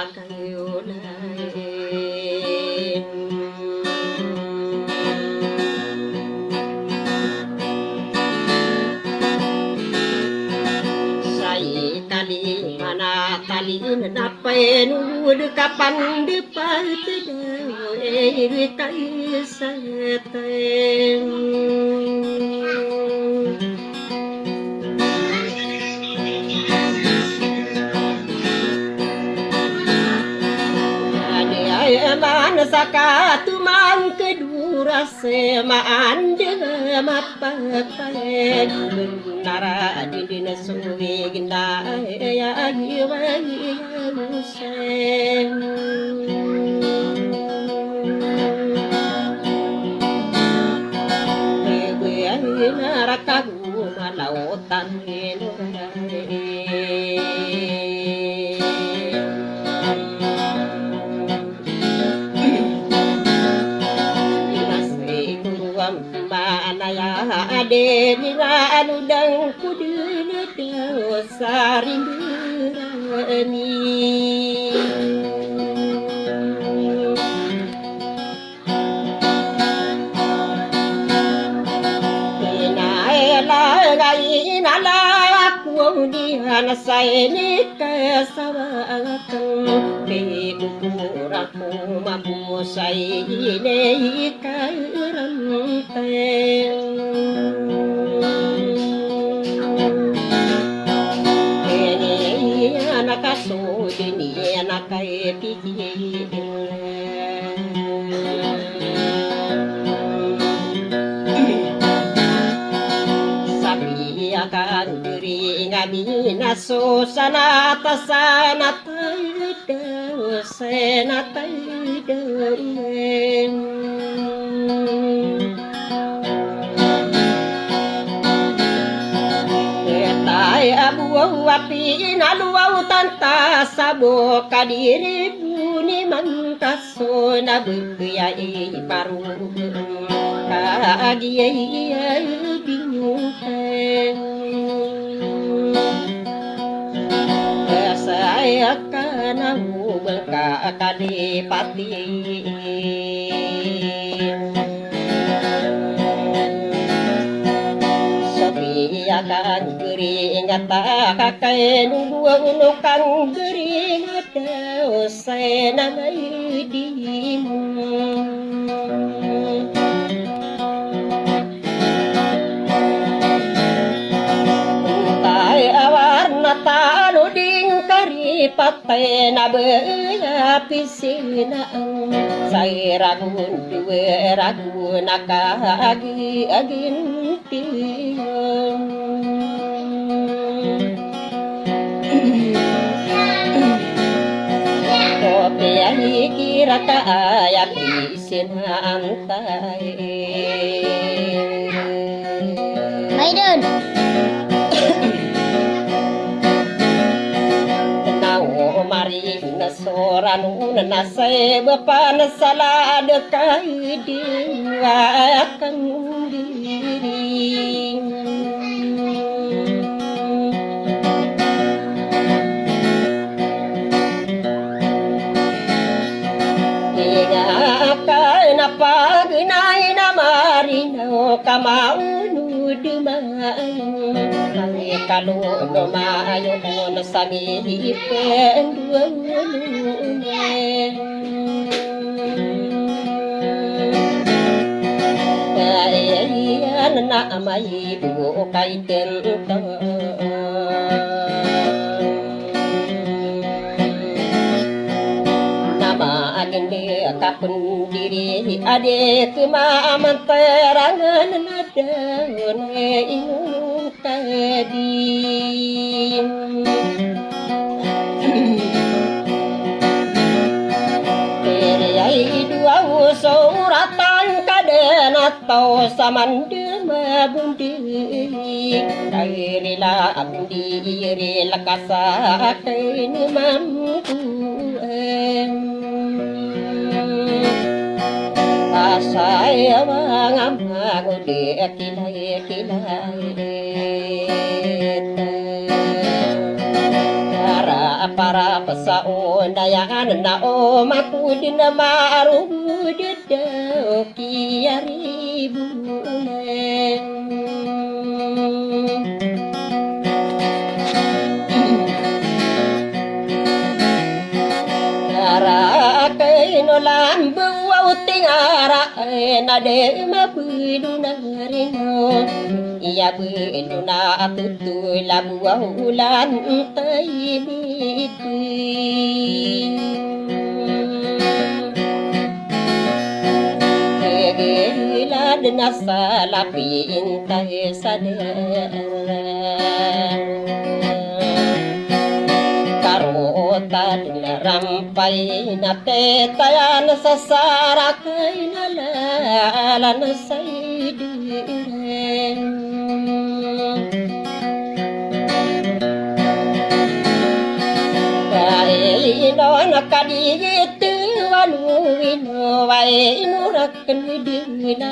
kayo na talin na penud kapan di patid kay saten man sakatuman kedura semaan de mapapay nara di suwi ginda ya giwai sen gue narakagu malautan ade nira anudang kuduna teo sarindirani inaela ngai nala aku di hanasai ni kasawakang be ukuraku mabusai nei kairante nakasudini nakai pikir sabi akan diri ngami naso sana tasana taida sena taida abu api naluau tanta sabo kadiri buni mantaso nabuya paru kagia bingung saya kana buka kadipati akan gering ata kakai nungkang gering ata usai nangai dimu tai awarna tanu ding kari patai nabe pisina sai ragun duwe ragun nakagi agin Kopiahi kira kaya bisin antai Maidun Nau mari nasoranu nasai bepan salah dekai diwakan diri Paginay na marinaw kamaunu dumaan Ay kaluno maayo mo na sa milipen duwalunan Ayan na may buo kay tento Agende kapundiri ade kemamanterangan nadaun ingung tadi Teriai dua suratan kaden atau samandu mabundi Kairila abdi rila kasakin mampu Saya mengamang di kilai para sao dayan na o makudin na marud daw kiyaribunen kay no lambu ting ara na de mabudu na rino iya budu na tutu labu ulan tay bitu kegila dena salapi intay sadera karota rampai na tetayan sa sarakay na lalan sa idiren kaino nakadigit wanuino way nurakan dina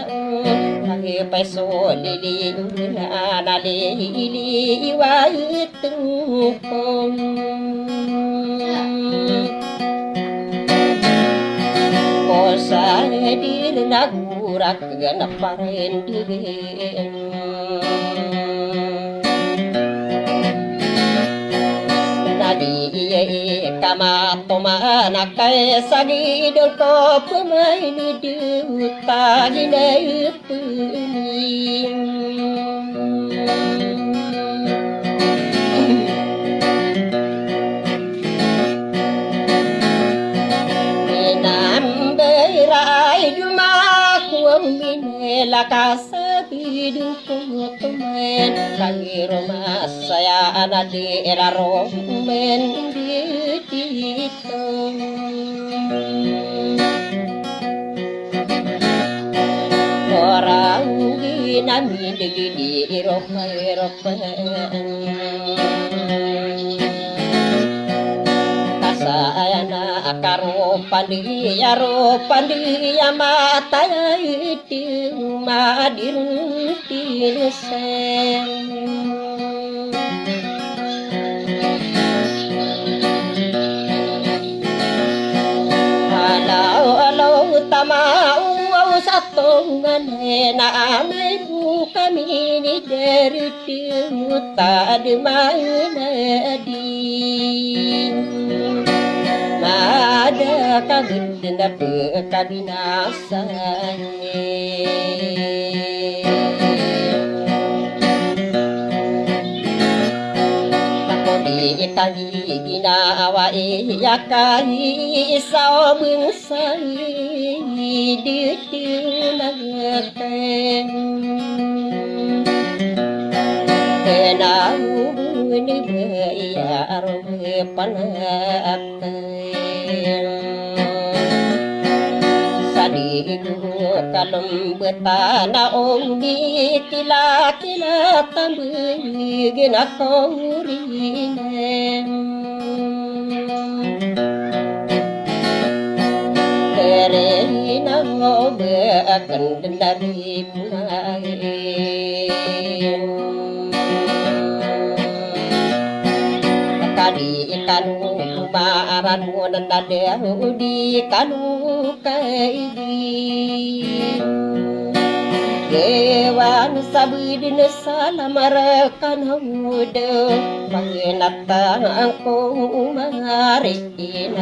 ay peso lili na nalili waitung kosa dir nagurak na parendigin nadi kamatoma na kay sagidol ko pumay ni duta ginaypunin minamberay dumakuang minela kasabidong kutumen kagiro masaya na di eraromen dito orang ginami digidi iropa-iropa kasayana karopandi mata itu madirun tinusen alau tamau satongan na amay kami ni dari timuta di mana din mada kagud na pagkabinasan kami ginawa iyakay sa bungsay dito nagten kenahubun bayar panatay sadigo kalumbutan na onggi kila-kila tambigin ako rinen kerena ngobakan dari punain kadi kanu kumaran monan nadahu di kanu kaidi dewan sabidin salamarakan hamuda panginata angko umarikin